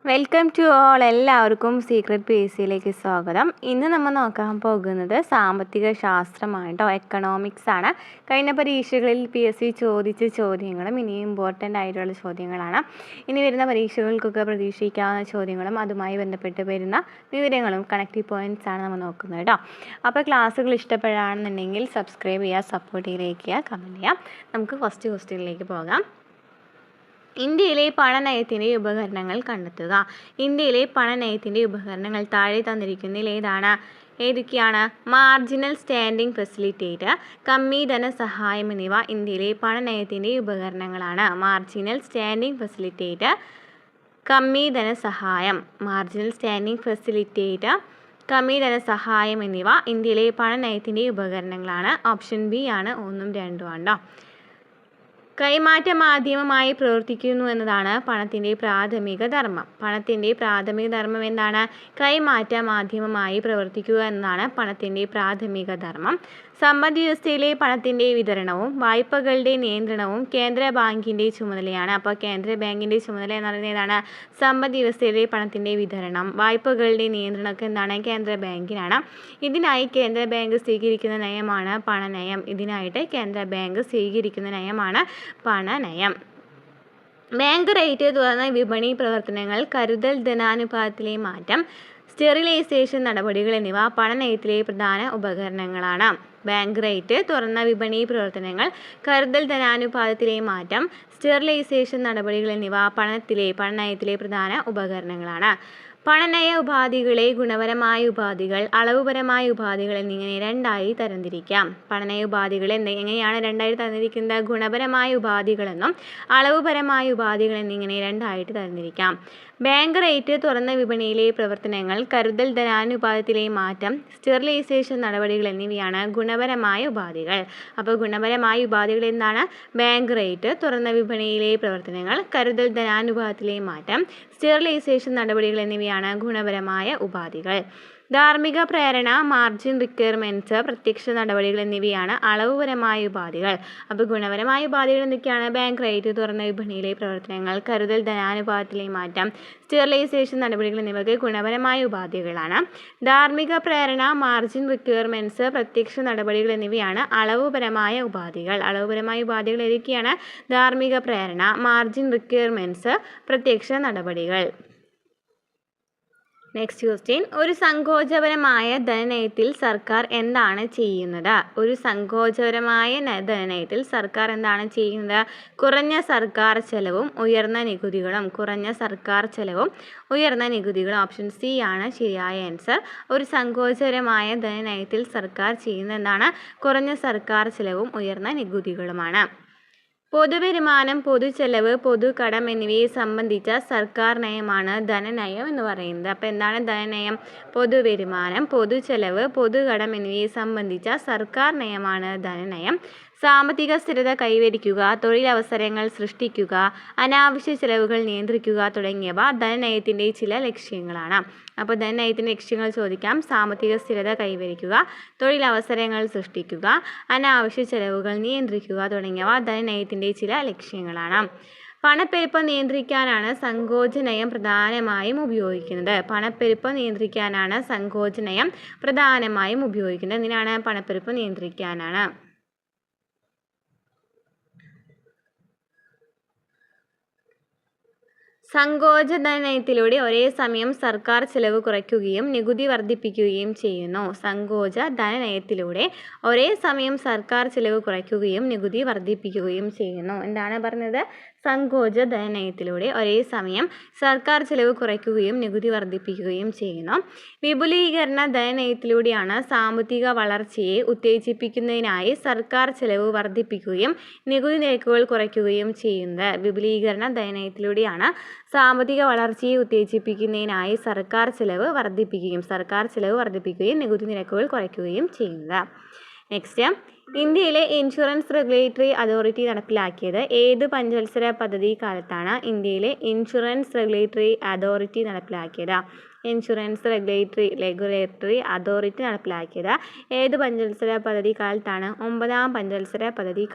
Welcome to all. എല്ലാവർക്കും secret P S സിയിലേക്ക് സ്വാഗതം. ഇന്ന് നമ്മൾ നോക്കാൻ പോകുന്നത് സാമ്പത്തിക ശാസ്ത്രമാണ് കേട്ടോ, എക്കണോമിക്സ് ആണ്. കഴിഞ്ഞ പരീക്ഷകളിൽ PSC ചോദിച്ച ചോദ്യങ്ങളും ഇനി ഇമ്പോർട്ടൻ്റ് ആയിട്ടുള്ള ചോദ്യങ്ങളാണ്. ഇനി വരുന്ന പരീക്ഷകൾക്കൊക്കെ പ്രതീക്ഷിക്കാവുന്ന ചോദ്യങ്ങളും അതുമായി ബന്ധപ്പെട്ട് വരുന്ന വിവരങ്ങളും കണക്റ്റീവ് പോയിൻറ്റ്സ് ആണ് നമ്മൾ നോക്കുന്നത് കേട്ടോ. അപ്പോൾ ക്ലാസ്സുകൾ ഇഷ്ടപ്പെടുകയാണെന്നുണ്ടെങ്കിൽ സബ്സ്ക്രൈബ് ചെയ്യുക, സപ്പോർട്ട് ചെയ്തേക്കുക, കമൻറ്റ് ചെയ്യാം. നമുക്ക് ഫസ്റ്റ് ക്വസ്റ്റ്യനിലേക്ക് പോകാം. ഇന്ത്യയിലെ പണനയത്തിൻ്റെ ഉപകരണങ്ങൾ കണ്ടെത്തുക. ഇന്ത്യയിലെ പണനയത്തിൻ്റെ ഉപകരണങ്ങൾ താഴെ തന്നിരിക്കുന്നതിൽ ഏതൊക്കെയാണ്? മാർജിനൽ സ്റ്റാൻഡിംഗ് ഫെസിലിറ്റേറ്റർ, കമ്മി ധനസഹായം എന്നിവ ഇന്ത്യയിലെ പണനയത്തിൻ്റെ ഉപകരണങ്ങളാണ്. മാർജിനൽ സ്റ്റാൻഡിംഗ് ഫെസിലിറ്റേറ്റർ, കമ്മി ധനസഹായം. മാർജിനൽ സ്റ്റാൻഡിംഗ് ഫെസിലിറ്റേറ്റർ, കമ്മി ധനസഹായം എന്നിവ ഇന്ത്യയിലെ പണനയത്തിൻ്റെ ഉപകരണങ്ങളാണ്. ഓപ്ഷൻ ബി ആണ് 1ഉം 2ഉം ആണ്. കൈമാറ്റ മാധ്യമമായി പ്രവർത്തിക്കുന്നു എന്നതാണ് പണത്തിൻ്റെ പ്രാഥമിക ധർമ്മം. പണത്തിൻ്റെ പ്രാഥമിക ധർമ്മം എന്താണ്? കൈമാറ്റ മാധ്യമമായി പ്രവർത്തിക്കുക എന്നതാണ് പണത്തിൻ്റെ പ്രാഥമിക ധർമ്മം. സമ്പദ് വ്യവസ്ഥയിലെ പണത്തിൻ്റെ വിതരണവും വായ്പകളുടെ നിയന്ത്രണവും കേന്ദ്ര ബാങ്കിൻ്റെ ചുമതലയാണ്. അപ്പോൾ കേന്ദ്ര ബാങ്കിൻ്റെ ചുമതല എന്ന് പറയുന്നത് ഏതാണ്? സമ്പദ് വ്യവസ്ഥയിലെ പണത്തിൻ്റെ വിതരണം, വായ്പകളുടെ നിയന്ത്രണമൊക്കെ എന്താണ്? കേന്ദ്ര ബാങ്കിനാണ്. ഇതിനായി കേന്ദ്ര ബാങ്ക് സ്വീകരിക്കുന്ന നയമാണ് പണനയം. ഇതിനായിട്ട് കേന്ദ്ര ബാങ്ക് സ്വീകരിക്കുന്ന നയമാണ് പണനയം. ബാങ്ക് റേറ്റ് തുറന്ന വിപണി പ്രവർത്തനങ്ങൾ, കരുതൽ ധനാനുപാതത്തിലെ മാറ്റം, സ്റ്റെറിലൈസേഷൻ നടപടികൾ എന്നിവ പണനയത്തിലെ പ്രധാന ഉപകരണങ്ങളാണ്. ബാങ്ക് റേറ്റ് തുറന്ന വിപണി പ്രവർത്തനങ്ങൾ, കരുതൽ ധനാനുപാതത്തിലെ മാറ്റം, സ്റ്റെറിലൈസേഷൻ നടപടികൾ എന്നിവ പണനയത്തിലെ പ്രധാന ഉപകരണങ്ങളാണ്. പണനയ ഉപാധികളെ ഗുണപരമായ ഉപാധികൾ, അളവുപരമായ ഉപാധികൾ എന്നിങ്ങനെ രണ്ടായി തരംതിരിക്കാം. പണനയ ഉപാധികളെ എങ്ങനെയാണ് രണ്ടായി തരംതിരിക്കുന്നത്? ഗുണപരമായ ഉപാധികളെന്നും അളവുപരമായ ഉപാധികൾ എന്നിങ്ങനെ രണ്ടായിട്ട് തരംതിരിക്കാം. ബാങ്ക് റേറ്റ് തുറന്ന വിപണിയിലെ പ്രവർത്തനങ്ങൾ, കരുതൽ ധനാനുപാതത്തിലെ മാറ്റം, സ്റ്റെറിലൈസേഷൻ നടപടികൾ എന്നിവയാണ് ഗുണപരമായ ഉപാധികൾ. അപ്പോൾ ഗുണപരമായ ഉപാധികൾ എന്താണ്? ബാങ്ക് റേറ്റ് തുറന്ന വിപണിയിലെ പ്രവർത്തനങ്ങൾ, കരുതൽ ധനാനുപാതത്തിലെ മാറ്റം, സ്റ്റെറിലൈസേഷൻ നടപടികൾ എന്നിവയാണ് ഗുണപരമായ ഉപാധികൾ. ധാർമ്മിക പ്രേരണ, മാർജിൻ റിക്വയർമെൻറ്റ്സ്, പ്രത്യക്ഷ നടപടികൾ എന്നിവയാണ് അളവുപരമായ ഉപാധികൾ. അപ്പോൾ ഗുണപരമായ ഉപാധികൾ എന്തൊക്കെയാണ്? ബാങ്ക് റേറ്റ് തുറന്ന വിപണിയിലെ പ്രവർത്തനങ്ങൾ, കരുതൽ ധനാനുപാതത്തിലെ മാറ്റം, സ്റ്റെറിലൈസേഷൻ നടപടികൾ എന്നിവയ്ക്ക് ഗുണപരമായ ഉപാധികളാണ്. ധാർമ്മിക പ്രേരണ, മാർജിൻ റിക്വയർമെൻറ്റ്സ്, പ്രത്യക്ഷ നടപടികൾ എന്നിവയാണ് അളവുപരമായ ഉപാധികൾ. അളവുപരമായ ഉപാധികൾ ഏതൊക്കെയാണ്? ധാർമ്മിക പ്രേരണ, മാർജിൻ റിക്വയർമെൻറ്റ്സ്, പ്രത്യക്ഷ നടപടികൾ. Next question. ഒരു സങ്കോചപരമായ ധനനയത്തിൽ സർക്കാർ എന്താണ് ചെയ്യുന്നത്? ഒരു സങ്കോചപരമായ ധനനയത്തിൽ സർക്കാർ എന്താണ് ചെയ്യുന്നത്? കുറഞ്ഞ സർക്കാർ ചെലവും ഉയർന്ന നികുതികളും. കുറഞ്ഞ സർക്കാർ ചെലവും ഉയർന്ന നികുതികളും. ഓപ്ഷൻ സി ആണ് ശരിയായ ആൻസർ. ഒരു സങ്കോചപരമായ ധനനയത്തിൽ സർക്കാർ ചെയ്യുന്നത് എന്താണ്? കുറഞ്ഞ സർക്കാർ ചെലവും ഉയർന്ന നികുതികളുമാണ്. പൊതുവരുമാനം, പൊതുചെലവ്, പൊതുകടം എന്നിവയെ സംബന്ധിച്ച സർക്കാർ നയമാണ് ധനനയം എന്ന് പറയുന്നത്. അപ്പോൾ എന്താണ് ധനനയം? പൊതുവരുമാനം, പൊതുചെലവ്, പൊതുകടം എന്നിവയെ സംബന്ധിച്ച സർക്കാർ നയമാണ് ധനനയം. സാമ്പത്തിക സ്ഥിരത കൈവരിക്കുക, തൊഴിലവസരങ്ങൾ സൃഷ്ടിക്കുക, അനാവശ്യ ചെലവുകൾ നിയന്ത്രിക്കുക തുടങ്ങിയവ ധനനയത്തിൻ്റെ ചില ലക്ഷ്യങ്ങളാണ്. അപ്പോൾ ധനനയത്തിൻ്റെ ലക്ഷ്യങ്ങൾ ചോദിക്കാം. സാമ്പത്തിക സ്ഥിരത കൈവരിക്കുക, തൊഴിലവസരങ്ങൾ സൃഷ്ടിക്കുക, അനാവശ്യ ചെലവുകൾ നിയന്ത്രിക്കുക തുടങ്ങിയവ ധനനയത്തിൻ്റെ ചില ലക്ഷ്യങ്ങളാണ്. പണപ്പെരുപ്പം നിയന്ത്രിക്കാനാണ് സങ്കോചനയം പ്രധാനമായും ഉപയോഗിക്കുന്നത്. പണപ്പെരുപ്പം നിയന്ത്രിക്കാനാണ് സങ്കോചനയം പ്രധാനമായും ഉപയോഗിക്കുന്നത്. എന്തിനാണ്? പണപ്പെരുപ്പം നിയന്ത്രിക്കാനാണ്. സങ്കോച ധനനയത്തിലൂടെ ഒരേ സമയം സർക്കാർ ചെലവ് കുറയ്ക്കുകയും നികുതി വർദ്ധിപ്പിക്കുകയും ചെയ്യുന്നു. സങ്കോച ധനനയത്തിലൂടെ ഒരേ സമയം സർക്കാർ ചെലവ് കുറയ്ക്കുകയും നികുതി വർദ്ധിപ്പിക്കുകയും ചെയ്യുന്നു. എന്താണ് പറഞ്ഞത്? സങ്കോച ധനനയത്തിലൂടെ ഒരേ സമയം സർക്കാർ ചെലവ് കുറയ്ക്കുകയും നികുതി വർദ്ധിപ്പിക്കുകയും ചെയ്യുന്നു. വിപുലീകരണ ധനനയത്തിലൂടെയാണ് സാമ്പത്തിക വളർച്ചയെ ഉത്തേജിപ്പിക്കുന്നതിനായി സർക്കാർ ചെലവ് വർദ്ധിപ്പിക്കുകയും നികുതി നിരക്കുകൾ കുറയ്ക്കുകയും ചെയ്യുന്നത്. വിപുലീകരണ ധനനയത്തിലൂടെയാണ് സാമ്പത്തിക വളർച്ചയെ ഉത്തേജിപ്പിക്കുന്നതിനായി സർക്കാർ ചെലവ് വർദ്ധിപ്പിക്കുകയും നികുതി നിരക്കുകൾ കുറയ്ക്കുകയും ചെയ്യുന്നത്. നെക്സ്റ്റ്. ഇന്ത്യയിലെ ഇൻഷുറൻസ് റെഗുലേറ്ററി അതോറിറ്റി നടപ്പിലാക്കിയത് ഏത് പഞ്ചവത്സര പദ്ധതി കാലത്താണ്? ഇന്ത്യയിലെ ഇൻഷുറൻസ് റെഗുലേറ്ററി അതോറിറ്റി നടപ്പിലാക്കിയത് ഇൻഷുറൻസ് റെഗുലേറ്ററി അതോറിറ്റി നടപ്പിലാക്കിയത് ഏത് പഞ്ചവത്സര പദ്ധതി കാലത്താണ്? 9ാം പഞ്ചവത്സര പദ്ധതി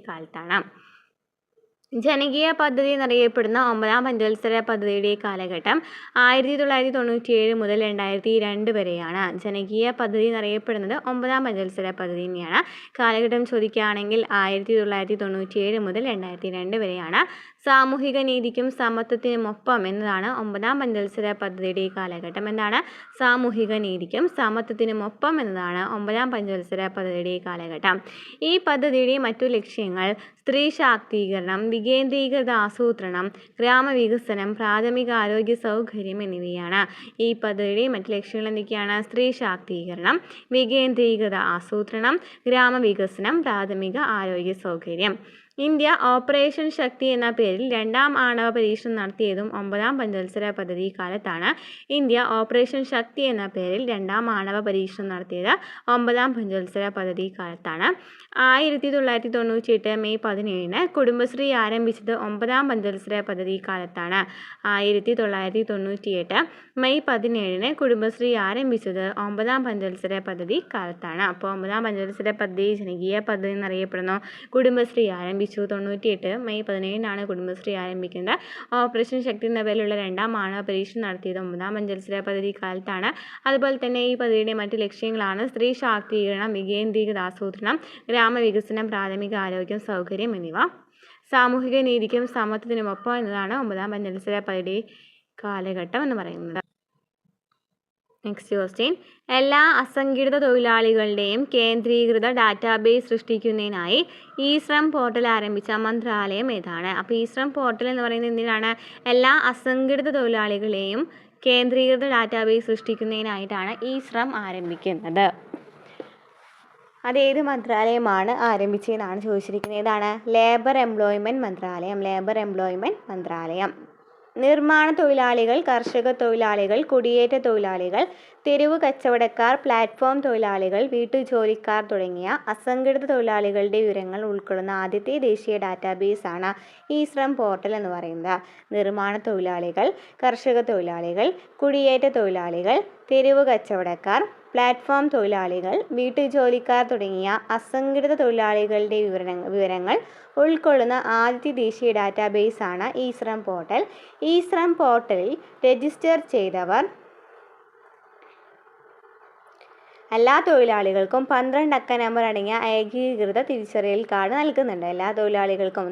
കാലത്താണ്. ജനകീയ പദ്ധതി എന്നറിയപ്പെടുന്ന 9ാം പഞ്ചവത്സര പദ്ധതിയുടെ കാലഘട്ടം 1997 മുതൽ 2002 വരെയാണ്. ജനകീയ പദ്ധതി എന്നറിയപ്പെടുന്നത് 9ാം പഞ്ചവത്സര പദ്ധതി തന്നെയാണ്. കാലഘട്ടം ചോദിക്കുകയാണെങ്കിൽ 1997 മുതൽ 2002 വരെയാണ്. സാമൂഹിക നീതിക്കും സമത്വത്തിനുമൊപ്പം എന്നതാണ് 9ാം പഞ്ചവത്സര പദ്ധതിയുടെ കാലഘട്ടം. എന്താണ്? സാമൂഹിക നീതിക്കും സമത്വത്തിനുമൊപ്പം എന്നതാണ് 9ാം പഞ്ചവത്സര പദ്ധതിയുടെ കാലഘട്ടം. ഈ പദ്ധതിയുടെ മറ്റു ലക്ഷ്യങ്ങൾ സ്ത്രീ ശാക്തീകരണം, വികേന്ദ്രീകൃത ആസൂത്രണം, ഗ്രാമവികസനം, പ്രാഥമിക ആരോഗ്യ സൗകര്യം എന്നിവയാണ്. ഈ പദ്ധതിയുടെ മറ്റ് ലക്ഷ്യങ്ങൾ എന്തൊക്കെയാണ്? സ്ത്രീ ശാക്തീകരണം, വികേന്ദ്രീകൃത ആസൂത്രണം, ഗ്രാമവികസനം, പ്രാഥമിക ആരോഗ്യ സൗകര്യം. ഇന്ത്യ ഓപ്പറേഷൻ ശക്തി എന്ന പേരിൽ 2ാം ആണവ പരീക്ഷണം നടത്തിയതും 9ാം പഞ്ചവത്സര പദ്ധതി കാലത്താണ്. ഇന്ത്യ ഓപ്പറേഷൻ ശക്തി എന്ന പേരിൽ 2ാം ആണവ പരീക്ഷണം നടത്തിയത് 9ാം പഞ്ചവത്സര പദ്ധതി കാലത്താണ്. 1998 മെയ് 17 കുടുംബശ്രീ ആരംഭിച്ചത് 9ാം പഞ്ചവത്സര പദ്ധതി കാലത്താണ്. 1998 മെയ് 17 കുടുംബശ്രീ ആരംഭിച്ചത് 9ാം പഞ്ചവത്സര പദ്ധതി കാലത്താണ്. അപ്പോൾ 9ാം പഞ്ചവത്സര പദ്ധതി ജനകീയ പദ്ധതി എന്നറിയപ്പെടുന്നു. കുടുംബശ്രീ ആരംഭിച്ചു 98 മെയ് 17 കുടുംബശ്രീ ആരംഭിക്കുന്നത്. ഓപ്പറേഷൻ ശക്തി എന്ന പേരിലുള്ള 2ാം ആണവ പരീക്ഷണം നടത്തിയത് 9ാം പഞ്ചവത്സര പദ്ധതി കാലത്താണ്. അതുപോലെ തന്നെ ഈ പദ്ധതിയുടെ മറ്റ് ലക്ഷ്യങ്ങളാണ് സ്ത്രീ ശാക്തീകരണം, വികേന്ദ്രീകൃത ആസൂത്രണം, ഗ്രാമവികസനം, പ്രാഥമിക ആരോഗ്യം സൗകര്യം എന്നിവ. സാമൂഹിക നീതിക്കും സമത്വത്തിനുമൊപ്പം എന്നതാണ് 9ാം പഞ്ചവത്സര പദ്ധതി കാലഘട്ടം എന്ന് പറയുന്നത്. Next question. എല്ലാ അസംഘടിത തൊഴിലാളികളുടെയും കേന്ദ്രീകൃത ഡാറ്റാബേസ് സൃഷ്ടിക്കുന്നതിനായി ഇ-ശ്രം പോർട്ടൽ ആരംഭിച്ച മന്ത്രാലയം ഏതാണ്? അപ്പോൾ ഇ-ശ്രം പോർട്ടൽ എന്ന് പറയുന്നത് എന്തിനാണ്? എല്ലാ അസംഘടിത തൊഴിലാളികളെയും കേന്ദ്രീകൃത ഡാറ്റാബേസ് സൃഷ്ടിക്കുന്നതിനായിട്ടാണ് ഇ-ശ്രം ആരംഭിക്കുന്നത്. അതേത് മന്ത്രാലയമാണ് ആരംഭിച്ചതെന്നാണ് ചോദിച്ചിരിക്കുന്നത്. ഏതാണ്? ലേബർ എംപ്ലോയ്മെൻറ്റ് മന്ത്രാലയം. ലേബർ എംപ്ലോയ്മെൻറ്റ് മന്ത്രാലയം. നിർമ്മാണ തൊഴിലാളികൾ, കർഷക തൊഴിലാളികൾ, കുടിയേറ്റ തൊഴിലാളികൾ, തെരുവ് കച്ചവടക്കാർ, പ്ലാറ്റ്ഫോം തൊഴിലാളികൾ, വീട്ടുജോലിക്കാർ തുടങ്ങിയ അസംഘടിത തൊഴിലാളികളുടെ വിവരങ്ങൾ ഉൾക്കൊള്ളുന്ന ആദ്യത്തെ ദേശീയ ഡാറ്റാബേസാണ് ഇ-ശ്രം പോർട്ടൽ എന്ന് പറയുന്നത്. നിർമ്മാണ തൊഴിലാളികൾ, കർഷക തൊഴിലാളികൾ, കുടിയേറ്റ തൊഴിലാളികൾ, തെരുവ് കച്ചവടക്കാർ, പ്ലാറ്റ്ഫോം തൊഴിലാളികൾ, വീട്ടുജോലിക്കാർ തുടങ്ങിയ അസംഘടിത തൊഴിലാളികളുടെ വിവരങ്ങൾ ഉൾക്കൊള്ളുന്ന ആദ്യത്തെ ദേശീയ ഡാറ്റാബേസാണ് ഇ-ശ്രം പോർട്ടൽ. ഇ-ശ്രം പോർട്ടലിൽ രജിസ്റ്റർ ചെയ്തവർ എല്ലാ തൊഴിലാളികൾക്കും 12 അക്ക നമ്പർ അടങ്ങിയ ഏകീകൃത തിരിച്ചറിയൽ കാർഡ് നൽകുന്നുണ്ട്. എല്ലാ തൊഴിലാളികൾക്കും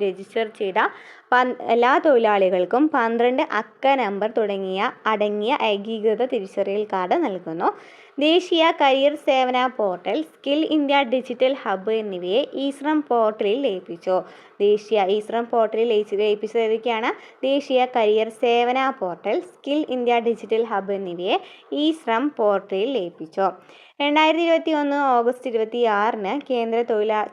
രജിസ്റ്റർ ചെയ്ത എല്ലാ തൊഴിലാളികൾക്കും 12 അക്ക നമ്പർ അടങ്ങിയ ഏകീകൃത തിരിച്ചറിയൽ കാർഡ് നൽകുന്നു. ദേശീയ കരിയർ സേവന portal, skill India digital hub എന്നിവയെ ഇ-ശ്രം പോർട്ടലിൽ ലയിപ്പിച്ചു. ഇ-ശ്രം പോർട്ടലിൽ ലയിപ്പിച്ചത് ഏതൊക്കെയാണ്? ദേശീയ കരിയർ സേവന portal, skill India digital hub എന്നിവയെ ഇ-ശ്രം പോർട്ടലിൽ ലയിപ്പിച്ചു. 2021 ഓഗസ്റ്റ് 26 കേന്ദ്ര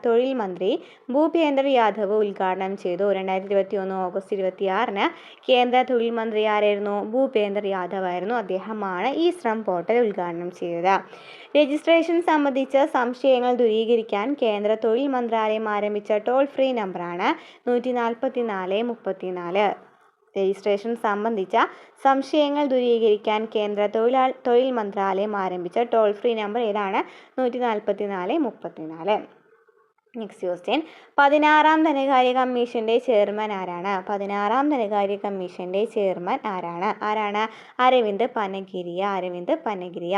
തൊഴിൽ മന്ത്രി ഭൂപേന്ദർ യാദവ് ഉദ്ഘാടനം ചെയ്തു. 2021 ഓഗസ്റ്റ് 26 കേന്ദ്ര തൊഴിൽ മന്ത്രി ആരായിരുന്നു? ഭൂപേന്ദർ യാദവ് ആയിരുന്നു. അദ്ദേഹമാണ് ഇ-ശ്രം പോർട്ടൽ ഉദ്ഘാടനം ചെയ്തത്. രജിസ്ട്രേഷൻ സംബന്ധിച്ച സംശയങ്ങൾ ദൂരീകരിക്കാൻ കേന്ദ്ര തൊഴിൽ മന്ത്രാലയം ആരംഭിച്ച ടോൾ ഫ്രീ നമ്പറാണ് 14434. രജിസ്ട്രേഷൻ സംബന്ധിച്ച സംശയങ്ങൾ ദൂരീകരിക്കാൻ കേന്ദ്ര തൊഴിൽ മന്ത്രാലയം ആരംഭിച്ച ടോൾ ഫ്രീ നമ്പർ ഏതാണ്? 14434. Next question. 16ാം ധനകാര്യ കമ്മീഷന്റെ ചെയർമാൻ ആരാണ്? 16ാം ധനകാര്യ കമ്മീഷന്റെ ചെയർമാൻ ആരാണ്? അരവിന്ദ് പനഗിരിയ.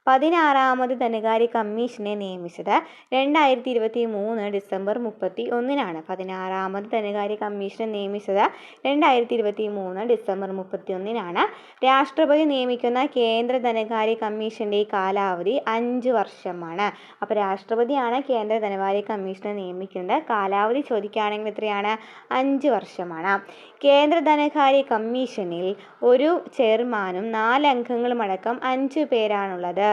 16ാമത് ധനകാര്യ കമ്മീഷനെ നിയമിച്ചത് 2023 ഡിസംബർ 31. 16ാമത് ധനകാര്യ കമ്മീഷനെ നിയമിച്ചത് 2023 ഡിസംബർ 31. രാഷ്ട്രപതി നിയമിക്കുന്ന കേന്ദ്ര ധനകാര്യ കമ്മീഷന്റെ കാലാവധി 5 വർഷമാണ്. അപ്പോൾ രാഷ്ട്രപതിയാണ് കേന്ദ്ര ധനകാര്യ കമ്മീഷനെ നിയമിക്കുന്നത്. കാലാവധി ചോദിക്കുകയാണെങ്കിൽ എത്രയാണ്? 5 വർഷമാണ്. കേന്ദ്ര ധനകാര്യ കമ്മീഷനിൽ ഒരു ചെയർമാനും 4 അംഗങ്ങളുമടക്കം 5 പേരാണുള്ളത്.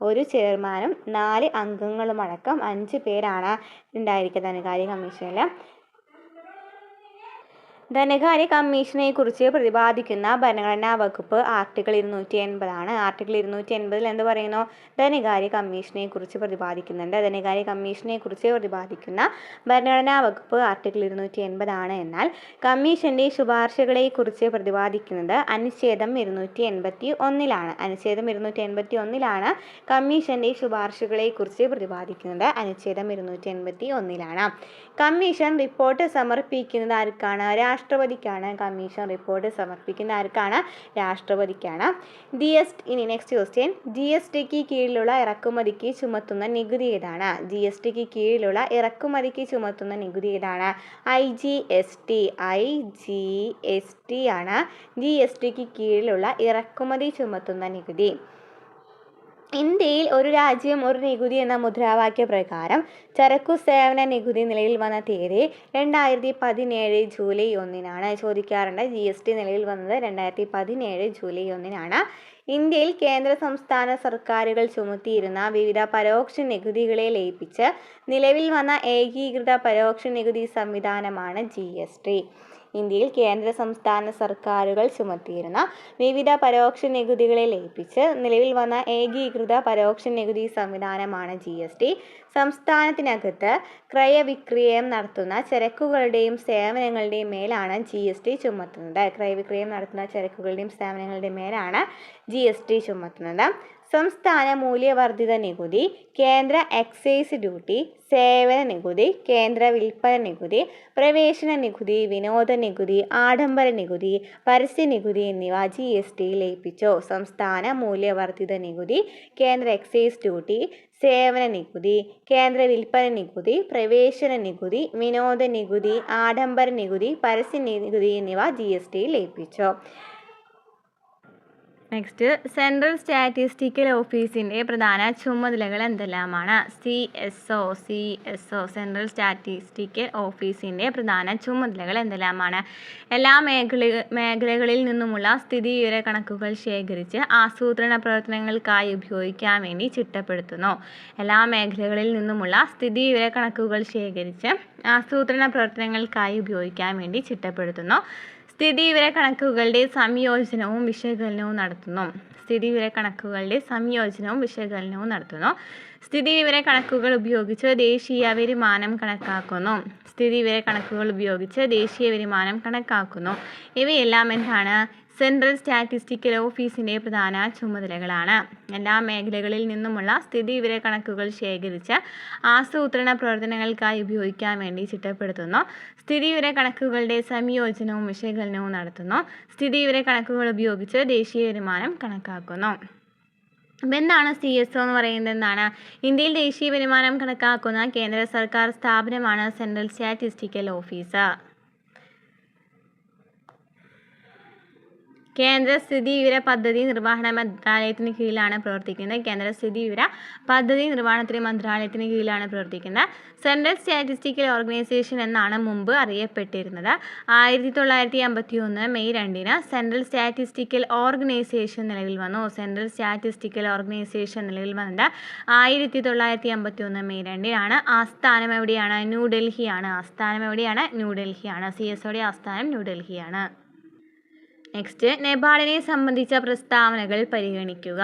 ഒരു ചെയർമാനും 4 അംഗങ്ങളുമടക്കം 5 പേരാണ് ഉണ്ടായിരിക്കുക ധനകാര്യ കമ്മീഷനിൽ. ധനകാര്യ കമ്മീഷനെക്കുറിച്ച് പ്രതിപാദിക്കുന്ന ഭരണഘടനാ വകുപ്പ് ആർട്ടിക്കിൾ 280 ആണ്. ആർട്ടിക്കിൾ 280 എന്ത് പറയുന്നു? ധനകാര്യ കമ്മീഷനെക്കുറിച്ച് പ്രതിപാദിക്കുന്നുണ്ട്. ധനകാര്യ കമ്മീഷനെക്കുറിച്ച് പ്രതിപാദിക്കുന്ന ഭരണഘടനാ വകുപ്പ് ആർട്ടിക്കിൾ 280 ആണ്. എന്നാൽ കമ്മീഷന്റെ ശുപാർശകളെക്കുറിച്ച് പ്രതിപാദിക്കുന്നത് അനുച്ഛേദം 281 അനുച്ഛേദം 281 കമ്മീഷന്റെ ശുപാർശകളെക്കുറിച്ച് പ്രതിപാദിക്കുന്നത്. അനുച്ഛേദം 281 കമ്മീഷൻ റിപ്പോർട്ട് സമർപ്പിക്കുന്നത് ആർക്കാണ്? രാഷ്ട്രപതിക്കാണ്. കമ്മീഷൻ റിപ്പോർട്ട് സമർപ്പിക്കുന്ന ആർക്കാണ്? രാഷ്ട്രപതിക്കാണ്. നെക്സ്റ്റ് ക്വസ്റ്റ്യൻ, GSTക്ക് കീഴിലുള്ള ഇറക്കുമതിക്ക് ചുമത്തുന്ന നികുതി ഏതാണ്? GSTക്ക് കീഴിലുള്ള ഇറക്കുമതിക്ക് ചുമത്തുന്ന നികുതി ഏതാണ്? IGST ആണ് GSTക്ക് കീഴിലുള്ള ഇറക്കുമതി ചുമത്തുന്ന നികുതി. ഇന്ത്യയിൽ ഒരു രാജ്യം ഒരു നികുതി എന്ന മുദ്രാവാക്യ പ്രകാരം ചരക്കു സേവന നികുതി നിലവിൽ വന്ന തീയതി 2017 ജൂലൈ 1 ചോദിക്കാറുണ്ട്. GST നിലവിൽ വന്നത് 2017 ജൂലൈ 1 ഇന്ത്യയിൽ കേന്ദ്ര സംസ്ഥാന സർക്കാരുകൾ ചുമത്തിയിരുന്ന വിവിധ പരോക്ഷ നികുതികളെ ലയിപ്പിച്ച് നിലവിൽ വന്ന ഏകീകൃത പരോക്ഷ നികുതി സംവിധാനമാണ് GST. ഇന്ത്യയിൽ കേന്ദ്ര സംസ്ഥാന സർക്കാരുകൾ ചുമത്തിയിരുന്ന വിവിധ പരോക്ഷ നികുതികളെ ലയിപ്പിച്ച് നിലവിൽ വന്ന ഏകീകൃത പരോക്ഷ നികുതി സംവിധാനമാണ് GST. സംസ്ഥാനത്തിനകത്ത് ക്രയവിക്രയം നടത്തുന്ന ചരക്കുകളുടെയും സേവനങ്ങളുടെയും മേലാണ് GST ചുമത്തുന്നത്. ക്രയവിക്രയം നടത്തുന്ന ചരക്കുകളുടെയും സേവനങ്ങളുടെയും മേലാണ് GST ചുമത്തുന്നത്. സംസ്ഥാന മൂല്യവർദ്ധിത നികുതി, കേന്ദ്ര എക്സൈസ് ഡ്യൂട്ടി, സേവന നികുതി, കേന്ദ്ര വിൽപ്പന നികുതി, പ്രവേശന നികുതി, വിനോദ നികുതി, ആഡംബര നികുതി, പരസ്യ നികുതി എന്നിവ GST ലയിപ്പിച്ചു. സംസ്ഥാന മൂല്യവർദ്ധിത നികുതി, കേന്ദ്ര എക്സൈസ് ഡ്യൂട്ടി, സേവന നികുതി, കേന്ദ്ര വിൽപ്പന നികുതി, പ്രവേശന നികുതി, വിനോദ നികുതി, ആഡംബര നികുതി, പരസ്യ നികുതി എന്നിവ GST ലയിപ്പിച്ചു. നെക്സ്റ്റ്, സെൻട്രൽ സ്റ്റാറ്റിസ്റ്റിക്കൽ ഓഫീസിൻ്റെ പ്രധാന ചുമതലകൾ എന്തെല്ലാമാണ്? CSO സെൻട്രൽ സ്റ്റാറ്റിസ്റ്റിക്കൽ ഓഫീസിൻ്റെ പ്രധാന ചുമതലകൾ എന്തെല്ലാമാണ്? എല്ലാ മേഖലകളിൽ നിന്നുമുള്ള സ്ഥിതിവിവര കണക്കുകൾ ശേഖരിച്ച് ആസൂത്രണ പ്രവർത്തനങ്ങൾക്കായി ഉപയോഗിക്കാൻ വേണ്ടി ചിട്ടപ്പെടുത്തുന്നു. എല്ലാ മേഖലകളിൽ നിന്നുമുള്ള സ്ഥിതിവിവര കണക്കുകൾ ശേഖരിച്ച് ആസൂത്രണ പ്രവർത്തനങ്ങൾക്കായി ഉപയോഗിക്കാൻ വേണ്ടി ചിട്ടപ്പെടുത്തുന്നു. സ്ഥിതിവിവര കണക്കുകളുടെ സംയോജനവും വിശകലനവും നടത്തുന്നു. സ്ഥിതിവിവര കണക്കുകൾ ഉപയോഗിച്ച് ദേശീയ വരുമാനം കണക്കാക്കുന്നു. ഇവയെല്ലാം എന്താണ്? സെൻട്രൽ സ്റ്റാറ്റിസ്റ്റിക്കൽ ഓഫീസിൻ്റെ പ്രധാന ചുമതലകളാണ്. എല്ലാ മേഖലകളിൽ നിന്നുമുള്ള സ്ഥിതിവിവര കണക്കുകൾ ശേഖരിച്ച് ആസൂത്രണ പ്രവർത്തനങ്ങൾക്കായി ഉപയോഗിക്കാൻ വേണ്ടി ചിട്ടപ്പെടുത്തുന്നു. സ്ഥിതിവിവര കണക്കുകളുടെ സംയോജനവും വിശകലനവും നടത്തുന്നു. സ്ഥിതിവിവര കണക്കുകൾ ഉപയോഗിച്ച് ദേശീയ വരുമാനം കണക്കാക്കുന്നു. അപ്പം എന്താണ് CSO എന്ന് പറയുന്നത്? എന്താണ്? ഇന്ത്യയിൽ ദേശീയ വരുമാനം കണക്കാക്കുന്ന കേന്ദ്ര സർക്കാർ സ്ഥാപനമാണ് സെൻട്രൽ സ്റ്റാറ്റിസ്റ്റിക്കൽ ഓഫീസ്. കേന്ദ്ര സ്ഥിതിവിവര പദ്ധതി നിർവഹണ മന്ത്രാലയത്തിന് കീഴിലാണ് പ്രവർത്തിക്കുന്നത്. സെൻട്രൽ സ്റ്റാറ്റിസ്റ്റിക്കൽ ഓർഗനൈസേഷൻ എന്നാണ് മുമ്പ് അറിയപ്പെട്ടിരുന്നത്. 1951 മെയ് 2 സെൻട്രൽ സ്റ്റാറ്റിസ്റ്റിക്കൽ ഓർഗനൈസേഷൻ നിലവിൽ വന്നു. 1951 മെയ് 2 ആസ്ഥാനം എവിടെയാണ്? ന്യൂഡൽഹിയാണ്. CSOയുടെ ആസ്ഥാനം ന്യൂഡൽഹിയാണ്. നെക്സ്റ്റ്, നേപ്പാളിനെ സംബന്ധിച്ച പ്രസ്താവനകൾ പരിഗണിക്കുക.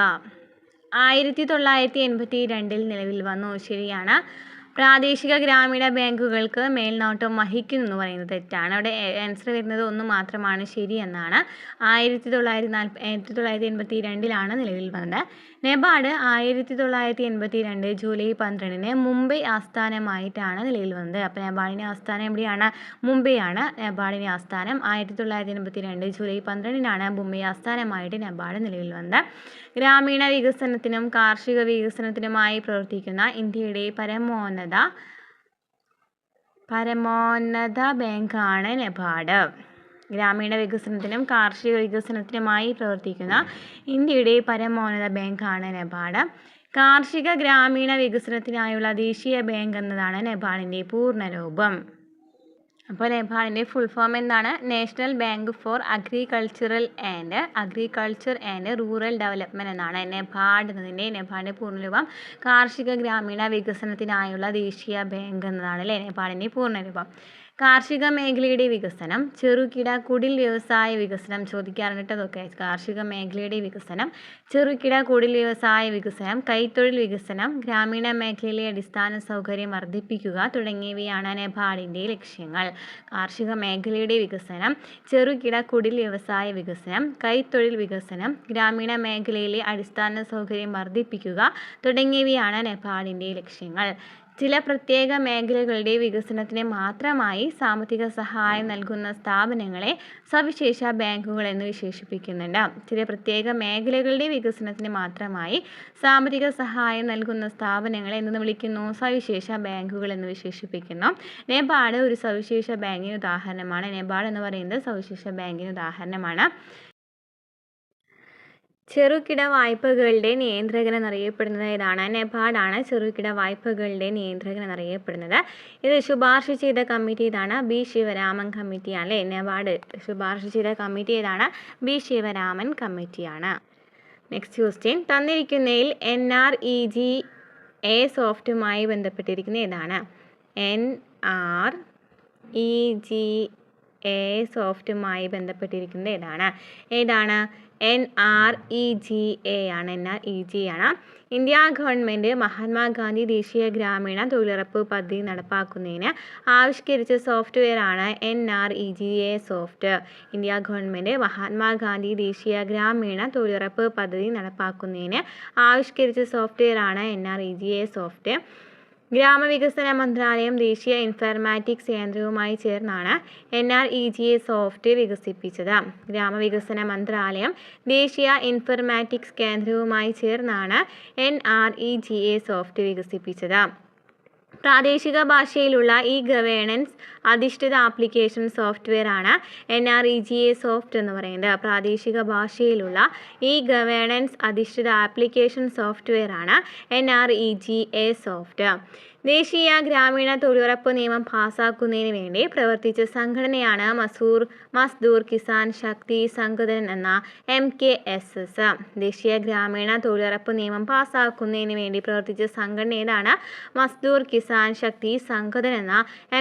1982 നിലവിൽ വന്നു. ശരിയാണ്. പ്രാദേശിക ഗ്രാമീണ ബാങ്കുകൾക്ക് മേൽനോട്ടം വഹിക്കുന്നു എന്ന് പറയുന്നത് തെറ്റാണ്. അവിടെ ആൻസർ വരുന്നത് ഒന്ന് മാത്രമാണ് ശരി എന്നാണ്. 1982 നിലവിൽ വന്നത്. നബാർഡ് 1982 ജൂലൈ 12 മുംബൈ ആസ്ഥാനമായിട്ടാണ് നിലവിൽ വന്നത്. അപ്പോൾ നബാർഡിൻ്റെ ആസ്ഥാനം എവിടെയാണ്? മുംബൈയാണ് നബാർഡിൻ്റെ ആസ്ഥാനം. 1982 ജൂലൈ 12 മുംബൈ ആസ്ഥാനമായിട്ട് നബാർഡ് നിലവിൽ വന്നത്. ഗ്രാമീണ വികസനത്തിനും കാർഷിക വികസനത്തിനുമായി പ്രവർത്തിക്കുന്ന ഇന്ത്യയുടെ പരമോന്നത ബാങ്കാണ് നബാർഡ്. ഗ്രാമീണ വികസനത്തിനും കാർഷിക വികസനത്തിനുമായി പ്രവർത്തിക്കുന്ന ഇന്ത്യയുടെ പരമോന്നത ബാങ്കാണ് നബാർഡ്. കാർഷിക ഗ്രാമീണ വികസനത്തിനായുള്ള ദേശീയ ബാങ്ക് എന്നതാണ് നബാർഡിൻ്റെ പൂർണ്ണരൂപം. അപ്പോൾ നബാർഡിൻ്റെ ഫുൾ ഫോം എന്താണ്? National bank for agriculture and rural development എന്നാണ് നബാർഡിൻ്റെ പൂർണ്ണരൂപം. കാർഷിക ഗ്രാമീണ വികസനത്തിനായുള്ള ദേശീയ ബാങ്ക് എന്നതാണ് അല്ലേ നബാർഡിൻ്റെ പൂർണ്ണരൂപം. കാർഷിക മേഖലയുടെ വികസനം, ചെറുകിട കുടിൽ വ്യവസായ വികസനം ചോദിക്കാറുണ്ട്. അതൊക്കെ കാർഷിക മേഖലയുടെ വികസനം, ചെറുകിട കുടിൽ വ്യവസായ വികസനം, കൈത്തൊഴിൽ വികസനം, ഗ്രാമീണ മേഖലയിലെ അടിസ്ഥാന സൗകര്യം വർദ്ധിപ്പിക്കുക തുടങ്ങിയവയാണ് നബാർഡിൻ്റെ ലക്ഷ്യങ്ങൾ. കാർഷിക മേഖലയുടെ വികസനം, ചെറുകിട കുടിൽ വ്യവസായ വികസനം, കൈത്തൊഴിൽ വികസനം, ഗ്രാമീണ മേഖലയിലെ അടിസ്ഥാന സൗകര്യം വർദ്ധിപ്പിക്കുക തുടങ്ങിയവയാണ് നബാർഡിൻ്റെ ലക്ഷ്യങ്ങൾ. ചില പ്രത്യേക മേഖലകളുടെ വികസനത്തിന് മാത്രമായി സാമ്പത്തിക സഹായം നൽകുന്ന സ്ഥാപനങ്ങളെ സവിശേഷ ബാങ്കുകൾ എന്ന് വിശേഷിപ്പിക്കുന്നുണ്ട്. ചില പ്രത്യേക മേഖലകളുടെ വികസനത്തിന് മാത്രമായി സാമ്പത്തിക സഹായം നൽകുന്ന സ്ഥാപനങ്ങളെ എന്ന് വിളിക്കുന്നു? സവിശേഷ ബാങ്കുകൾ എന്ന് വിശേഷിപ്പിക്കുന്നു. നബാർഡ് ഒരു സവിശേഷ ബാങ്കിന് ഉദാഹരണമാണ്. നബാർഡ് എന്ന് പറയുന്നത് സവിശേഷ ബാങ്കിന് ഉദാഹരണമാണ്. ചെറുകിട വായ്പകളുടെ നിയന്ത്രകൻ എന്നറിയപ്പെടുന്നത് ഏതാണ്? നബാർഡാണ് ചെറുകിട വായ്പകളുടെ നിയന്ത്രകൻ എന്നറിയപ്പെടുന്നത്. ഇത് ശുപാർശ ചെയ്ത കമ്മിറ്റി ഏതാണ്? ബി ശിവരാമൻ കമ്മിറ്റിയാണ് അല്ലേ? നബാർഡ് ശുപാർശ ചെയ്ത കമ്മിറ്റി ഏതാണ്? ബി ശിവരാമൻ കമ്മിറ്റിയാണ്. നെക്സ്റ്റ് ക്വസ്റ്റ്യൻ, തന്നിരിക്കുന്നതിൽ NREGA സോഫ്റ്റുമായി ബന്ധപ്പെട്ടിരിക്കുന്ന ഏതാണ്? NREGA സോഫ്റ്റുമായി ബന്ധപ്പെട്ടിരിക്കുന്നത് ഏതാണ്? NREGA ആണ്. ഇന്ത്യ ഗവൺമെൻറ് മഹാത്മാഗാന്ധി ദേശീയ ഗ്രാമീണ തൊഴിലുറപ്പ് പദ്ധതി നടപ്പാക്കുന്നതിന് ആവിഷ്കരിച്ച സോഫ്റ്റ്വെയർ ആണ് NREGA soft. India government Mahatma Gandhi ദേശീയ ഗ്രാമീണ തൊഴിലുറപ്പ് പദ്ധതി നടപ്പാക്കുന്നതിന് ആവിഷ്കരിച്ച സോഫ്റ്റ്വെയർ ആണ് NREGA സോഫ്റ്റ്. ഗ്രാമവികസന മന്ത്രാലയം ദേശീയ ഇൻഫർമാറ്റിക്സ് കേന്ദ്രവുമായി ചേർന്നാണ് NREGA സോഫ്റ്റ് വികസിപ്പിച്ചത്. ഗ്രാമവികസന മന്ത്രാലയം ദേശീയ ഇൻഫർമാറ്റിക്സ് കേന്ദ്രവുമായി ചേർന്നാണ് NREGA സോഫ്റ്റ് വികസിപ്പിച്ചത്. പ്രാദേശിക ഭാഷയിലുള്ള ഗവേണൻസ് അധിഷ്ഠിത ആപ്ലിക്കേഷൻ സോഫ്റ്റ്വെയർ ആണ് NREGA സോഫ്റ്റ് എന്ന് പറയുന്നത്. പ്രാദേശിക ഭാഷയിലുള്ള ഗവേണൻസ് അധിഷ്ഠിത ആപ്ലിക്കേഷൻ സോഫ്റ്റ്വെയർ ആണ് NREGA സോഫ്റ്റ്. ദേശീയ ഗ്രാമീണ തൊഴിലുറപ്പ് നിയമം പാസാക്കുന്നതിന് വേണ്ടി പ്രവർത്തിച്ച സംഘടനയാണ് മസ്ദൂർ കിസാൻ ശക്തി സംഘടൻ എന്ന MKSS. ദേശീയ ഗ്രാമീണ തൊഴിലുറപ്പ് നിയമം പാസാക്കുന്നതിന് വേണ്ടി പ്രവർത്തിച്ച സംഘടന ഏതാണ്? മസ്ദൂർ കിസാൻ ശക്തി സംഘടൻ എന്ന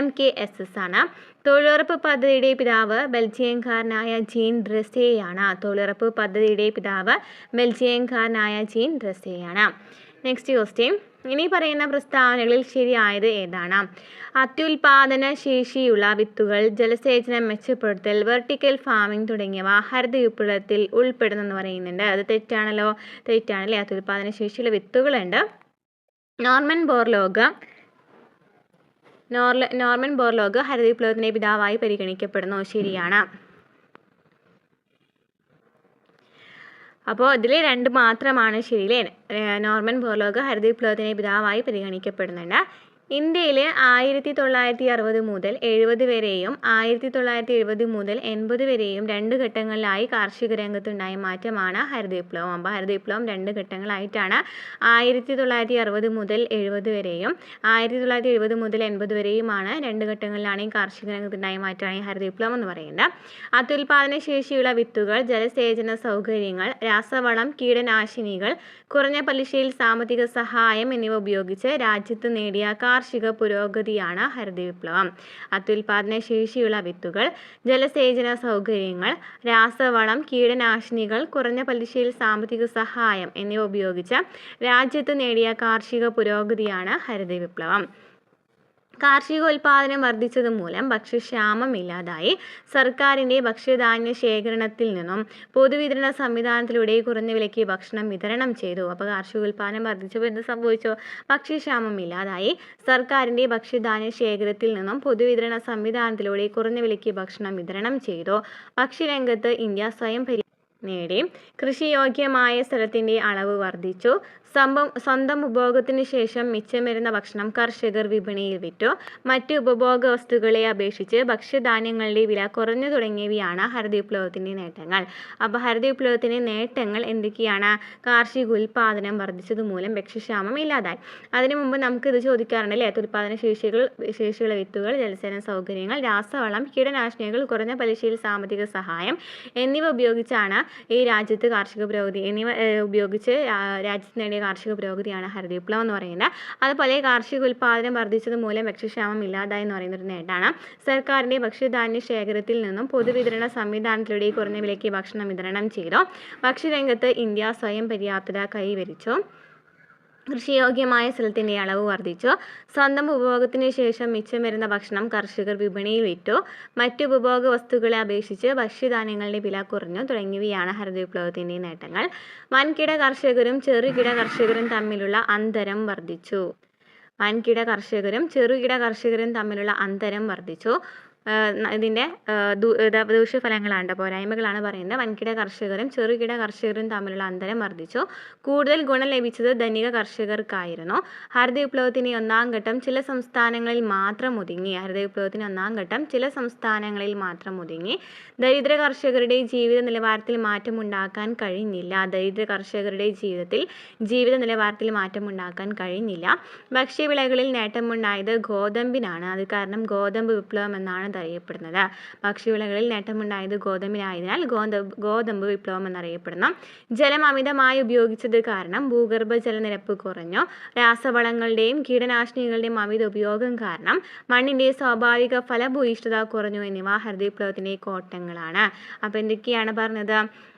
MKSS ആണ്. തൊഴിലുറപ്പ് പദ്ധതിയുടെ പിതാവ് ബെൽജിയംകാരനായ ജീൻ ഡ്രസേയാണ്. തൊഴിലുറപ്പ് പദ്ധതിയുടെ പിതാവ് ബെൽജിയംകാരനായ ജീൻ ഡ്രസേയാണ്. നെക്സ്റ്റ് ക്വസ്റ്റ്യൻ, ഇനി പറയുന്ന പ്രസ്താവനകളിൽ ശരിയായത് ഏതാണ്? അത്യുൽപാദന ശേഷിയുള്ള വിത്തുകൾ, ജലസേചനം മെച്ചപ്പെടുത്തൽ, വെർട്ടിക്കൽ ഫാമിംഗ് തുടങ്ങിയവ ഹരിത വിപ്ലവത്തിൽ ഉൾപ്പെടുന്നെന്ന് പറയുന്നുണ്ട്. അത് തെറ്റാണല്ലേ. അത്യുൽപാദന ശേഷിയുള്ള വിത്തുകളുണ്ട്. നോർമൻ ബോർലോഗ് ഹരിത വിപ്ലവത്തിൻ്റെ പിതാവായി പരിഗണിക്കപ്പെടുന്നു. ശരിയാണ്. അപ്പോൾ ഇതിൽ 2 മാത്രമാണ് ശരിയല്ലേ. നോർമൻ ബോർലോഗ് ഹരിത വിപ്ലവത്തിൻ്റെ പിതാവായി പരിഗണിക്കപ്പെടുന്നുണ്ട്. ഇന്ത്യയിൽ 1960 മുതൽ 70 വരെയും 1970 മുതൽ 80 വരെയും 2 ഘട്ടങ്ങളിലായി കാർഷിക രംഗത്തുണ്ടായ മാറ്റമാണ് ഹരിത വിപ്ലവം. അപ്പോൾ ഹരിത വിപ്ലവം 2 ഘട്ടങ്ങളായിട്ടാണ്. 1960 മുതൽ 70 വരെയും 1970 മുതൽ 80 വരെയുമാണ് 2 ഘട്ടങ്ങളിലാണ് ഈ കാർഷിക രംഗത്തുണ്ടായ മാറ്റമാണ് ഈ ഹരിത വിപ്ലവം എന്ന് പറയുന്നത്. അത്യുൽപാദന ശേഷിയുള്ള വിത്തുകൾ, ജലസേചന സൗകര്യങ്ങൾ, രാസവളം, കീടനാശിനികൾ, കുറഞ്ഞ പലിശയിൽ സാമ്പത്തിക സഹായം എന്നിവ ഉപയോഗിച്ച് രാജ്യത്ത് നേടിയ കാർഷിക പുരോഗതിയാണ് ഹരിത വിപ്ലവം. അത്യുൽപാദന ശേഷിയുള്ള വിത്തുകൾ, ജലസേചന സൗകര്യങ്ങൾ, രാസവളം, കീടനാശിനികൾ, കുറഞ്ഞ പലിശയിൽ സാമ്പത്തിക സഹായം എന്നിവ ഉപയോഗിച്ച് രാജ്യത്ത് നേടിയ കാർഷിക പുരോഗതിയാണ് ഹരിത വിപ്ലവം. കാർഷികോൽപാദനം വർദ്ധിച്ചത് മൂലം ഭക്ഷ്യക്ഷാമം ഇല്ലാതായി. സർക്കാരിൻ്റെ ഭക്ഷ്യധാന്യ ശേഖരണത്തിൽ നിന്നും പൊതുവിതരണ സംവിധാനത്തിലൂടെ കുറഞ്ഞ വിലയ്ക്ക് ഭക്ഷണം വിതരണം ചെയ്തു. അപ്പോൾ കാർഷികോൽപാദനം വർദ്ധിച്ചപ്പോൾ എന്ത് സംഭവിച്ചു? ഭക്ഷ്യക്ഷാമം ഇല്ലാതായി. സർക്കാരിൻ്റെ ഭക്ഷ്യധാന്യ ശേഖരത്തിൽ നിന്നും പൊതുവിതരണ സംവിധാനത്തിലൂടെ കുറഞ്ഞ വിലയ്ക്ക് ഭക്ഷണം വിതരണം ചെയ്തു. ഭക്ഷ്യരംഗത്ത് ഇന്ത്യ സ്വയം നേടി. കൃഷിയോഗ്യമായ സ്ഥലത്തിൻ്റെ അളവ് വർദ്ധിച്ചു. സ്വന്തം ഉപഭോഗത്തിന് ശേഷം മിച്ചം വരുന്ന ഭക്ഷണം കർഷകർ വിപണിയിൽ വിറ്റു. മറ്റ് ഉപഭോഗ വസ്തുക്കളെ അപേക്ഷിച്ച് ഭക്ഷ്യധാന്യങ്ങളുടെ വില കുറഞ്ഞു തുടങ്ങിയവയാണ് ഹരിത വിപ്ലവത്തിൻ്റെ നേട്ടങ്ങൾ. അപ്പോൾ ഹരിത വിപ്ലവത്തിൻ്റെ നേട്ടങ്ങൾ എന്തൊക്കെയാണ്? കാർഷികോൽപാദനം വർദ്ധിച്ചത് മൂലം ഭക്ഷ്യക്ഷാമം ഇല്ലാതായി. അതിനു മുമ്പ് നമുക്കിത് ചോദിക്കാറുണ്ടല്ലേ. അത്യുൽപാദന ശേഷിയുള്ള വിത്തുകൾ, ജലസേചന സൗകര്യങ്ങൾ, രാസവളം, കീടനാശിനികൾ, കുറഞ്ഞ പലിശയിൽ സാമ്പത്തിക സഹായം എന്നിവ ഉപയോഗിച്ചാണ് ഈ രാജ്യത്ത് കാർഷിക പുരോഗതി ഉപയോഗിച്ച് രാജ്യത്ത് നേടിയ കാർഷിക പുരോഗതിയാണ് ഹരിത വിപ്ലവം എന്ന് പറയുന്നത്. അതുപോലെ കാർഷിക ഉൽപ്പാദനം വർദ്ധിച്ചത് മൂലം ഭക്ഷ്യക്ഷാമം ഇല്ലാതായി എന്ന് പറയുന്നൊരു നേട്ടമാണ്. സർക്കാരിൻ്റെ ഭക്ഷ്യധാന്യ ശേഖരത്തിൽ നിന്നും പൊതുവിതരണ സംവിധാനത്തിലൂടെ കുറഞ്ഞ വിലയ്ക്ക് ഭക്ഷണം വിതരണം ചെയ്തു. ഭക്ഷ്യരംഗത്ത് ഇന്ത്യ സ്വയം പര്യാപ്തത കൈവരിച്ചു. കൃഷിയോഗ്യമായ സ്ഥലത്തിൻ്റെ അളവ് വർദ്ധിച്ചു. സ്വന്തം ഉപഭോഗത്തിന് ശേഷം മിച്ചം വരുന്ന ഭക്ഷണം കർഷകർ വിപണിയിൽ വിറ്റു. മറ്റു ഉപഭോഗ വസ്തുക്കളെ അപേക്ഷിച്ച് ഭക്ഷ്യധാന്യങ്ങളുടെ വില കുറഞ്ഞു. തുടങ്ങിയവയാണ് ഹരിത വിപ്ലവത്തിൻ്റെ നേട്ടങ്ങൾ. വൻകിട കർഷകരും ചെറുകിട കർഷകരും തമ്മിലുള്ള അന്തരം വർദ്ധിച്ചു. വൻകിട കർഷകരും ചെറുകിട കർഷകരും തമ്മിലുള്ള അന്തരം വർദ്ധിച്ചു. ഇതിൻ്റെ ദൂഷ്യഫലങ്ങളാണ്, പോരായ്മകളാണ് പറയുന്നത്. വൻകിട കർഷകരും ചെറുകിട കർഷകരും തമ്മിലുള്ള അന്തരം വർദ്ധിച്ചു. കൂടുതൽ ഗുണം ലഭിച്ചത് ധനിക കർഷകർക്കായിരുന്നു. ഹരിത വിപ്ലവത്തിൻ്റെ ഒന്നാം ഘട്ടം ചില സംസ്ഥാനങ്ങളിൽ മാത്രം ഒതുങ്ങി. ദരിദ്ര കർഷകരുടെ ജീവിത നിലവാരത്തിൽ മാറ്റമുണ്ടാക്കാൻ കഴിഞ്ഞില്ല. ഭക്ഷ്യവിളകളിൽ നേട്ടമുണ്ടായത് ഗോതമ്പിനാണ്. അത് കാരണം ഗോതമ്പ് വിപ്ലവം എന്നാണ് അറിയപ്പെടുന്നത്. ഭക്ഷ്യവിളകളിൽ നേട്ടമുണ്ടായത് ഗോതമ്പിനായതിനാൽ ഗോതമ്പ് വിപ്ലവം എന്നറിയപ്പെടുന്നു. ജലം അമിതമായി ഉപയോഗിച്ചത് കാരണം ഭൂഗർഭ ജലനിരപ്പ് കുറഞ്ഞു. രാസവളങ്ങളുടെയും കീടനാശിനികളുടെയും അമിത ഉപയോഗം കാരണം മണ്ണിൻ്റെ സ്വാഭാവിക ഫലഭൂയിഷ്ഠത കുറഞ്ഞു. എന്നിവ ഹരിത വിപ്ലവത്തിൻ്റെ കോട്ടങ്ങളാണ്. അപ്പോൾ എന്തൊക്കെയാണ് പറഞ്ഞത്?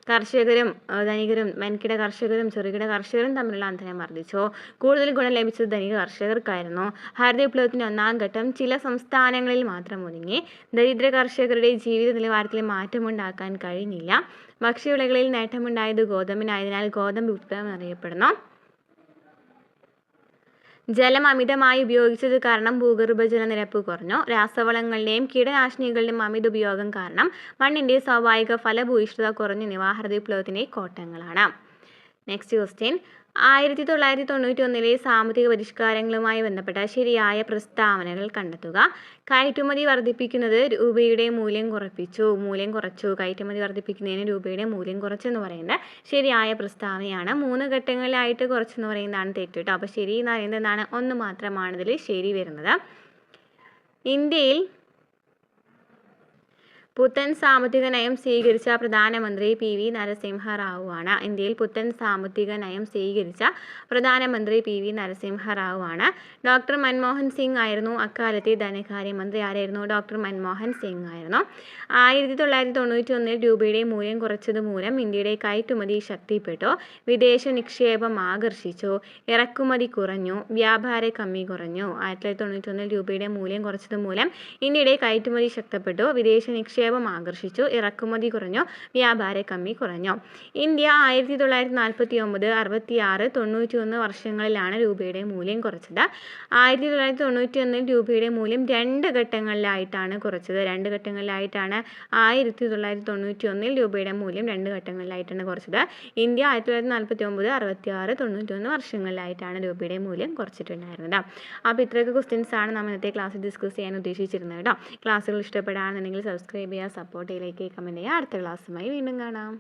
കർഷകരും ധനികരും വൻകിട കർഷകരും ചെറുകിട കർഷകരും തമ്മിലുള്ള അന്തരം വർദ്ധിച്ചു. കൂടുതൽ ഗുണം ലഭിച്ചത് ധനിക കർഷകർക്കായിരുന്നു. ഹരിത വിപ്ലവത്തിൻ്റെ ഒന്നാം ഘട്ടം ചില സംസ്ഥാനങ്ങളിൽ മാത്രം ഒതുങ്ങി. ദരിദ്ര കർഷകരുടെ ജീവിത നിലവാരത്തിൽ മാറ്റമുണ്ടാക്കാൻ കഴിഞ്ഞില്ല. ഭക്ഷ്യവിളകളിൽ നേട്ടമുണ്ടായത് ഗോതമ്പിനായതിനാൽ ഗോതമ്പ് വിപ്ലവം എന്നറിയപ്പെടുന്നു. ജലം അമിതമായി ഉപയോഗിച്ചത് കാരണം ഭൂഗർഭജല നിരപ്പ് കുറഞ്ഞു. രാസവളങ്ങളുടെയും കീടനാശിനികളുടെയും അമിത ഉപയോഗം കാരണം മണ്ണിൻ്റെ സ്വാഭാവിക ഫലഭൂയിഷ്ഠത കുറഞ്ഞു. എന്നിവ ഹരിത വിപ്ലവത്തിൻ്റെ കോട്ടങ്ങളാണ്. Next question. 1991 സാമ്പത്തിക പരിഷ്കാരങ്ങളുമായി ബന്ധപ്പെട്ട ശരിയായ പ്രസ്താവനകൾ കണ്ടെത്തുക. കയറ്റുമതി വർദ്ധിപ്പിക്കുന്നത് രൂപയുടെ മൂല്യം കുറച്ചു. കയറ്റുമതി വർദ്ധിപ്പിക്കുന്നതിന് രൂപയുടെ മൂല്യം കുറച്ചെന്ന് പറയുന്നത് ശരിയായ പ്രസ്താവനയാണ്. 3 ഘട്ടങ്ങളിലായിട്ട് കുറച്ചെന്ന് പറയുന്നതാണ് തെറ്റ് കേട്ടോ. അപ്പോൾ ശരി എന്ന് പറയുന്നത് എന്താണ്? 1 മാത്രമാണ് ഇതിൽ ശരി വരുന്നത്. ഇന്ത്യയിൽ പുത്തൻ സാമ്പത്തിക നയം സ്വീകരിച്ച പ്രധാനമന്ത്രി PV നരസിംഹ റാവു ആണ്. ഇന്ത്യയിൽ പുത്തൻ സാമ്പത്തിക നയം സ്വീകരിച്ച പ്രധാനമന്ത്രി PV നരസിംഹ റാവു ആണ്. ഡോക്ടർ മൻമോഹൻ സിംഗ് ആയിരുന്നു അക്കാലത്തെ ധനകാര്യമന്ത്രി. ആരായിരുന്നു? ഡോക്ടർ മൻമോഹൻ സിംഗ് ആയിരുന്നു. 1991 രൂപയുടെ മൂല്യം കുറച്ചത് മൂലം ഇന്ത്യയുടെ കയറ്റുമതി ശക്തിപ്പെട്ടു. വിദേശ നിക്ഷേപം ആകർഷിച്ചു. ഇറക്കുമതി കുറഞ്ഞു. വ്യാപാര കമ്മി കുറഞ്ഞു. 1991 രൂപയുടെ മൂല്യം കുറച്ചത് മൂലം ഇന്ത്യയുടെ കയറ്റുമതി ശക്തിപ്പെട്ടു. വിദേശ നിക്ഷേപം ആകർഷിച്ചു. ഇറക്കുമതി കുറഞ്ഞു. വ്യാപാര കമ്മി കുറഞ്ഞു. ഇന്ത്യ 1949, 66, 91 വർഷങ്ങളിലാണ് രൂപയുടെ മൂല്യം കുറച്ചത്. 1991 രൂപയുടെ മൂല്യം 2 ഘട്ടങ്ങളിലായിട്ടാണ് കുറച്ചത്. 1991 രൂപയുടെ മൂല്യം 2 ഘട്ടങ്ങളിലായിട്ടാണ് കുറച്ചത്. ഇന്ത്യ 1949, 66, 91 വർഷങ്ങളിലായിട്ടാണ് രൂപയുടെ മൂല്യം കുറച്ചിട്ടുണ്ടായിരുന്നത്. അപ്പോൾ ഇത്രയൊക്കെ ക്വസ്റ്റ്യൻസ് ആണ് നമ്മൾ ഇന്നത്തെ ക്ലാസ്സിൽ ഡിസ്കസ് ചെയ്യാൻ ഉദ്ദേശിച്ചിരുന്നത് കേട്ടോ. ക്ലാസ്സുകൾ ഇഷ്ടപ്പെടുകയാണെന്നുണ്ടെങ്കിൽ സബ്സ്ക്രൈബ് ചെയ്യുക, സപ്പോർട്ട് ചെയ്യിലേക്ക് കമൻറ്റ് ചെയ്യുക. അടുത്ത ക്ലാസ്സുമായി വീണ്ടും കാണാം.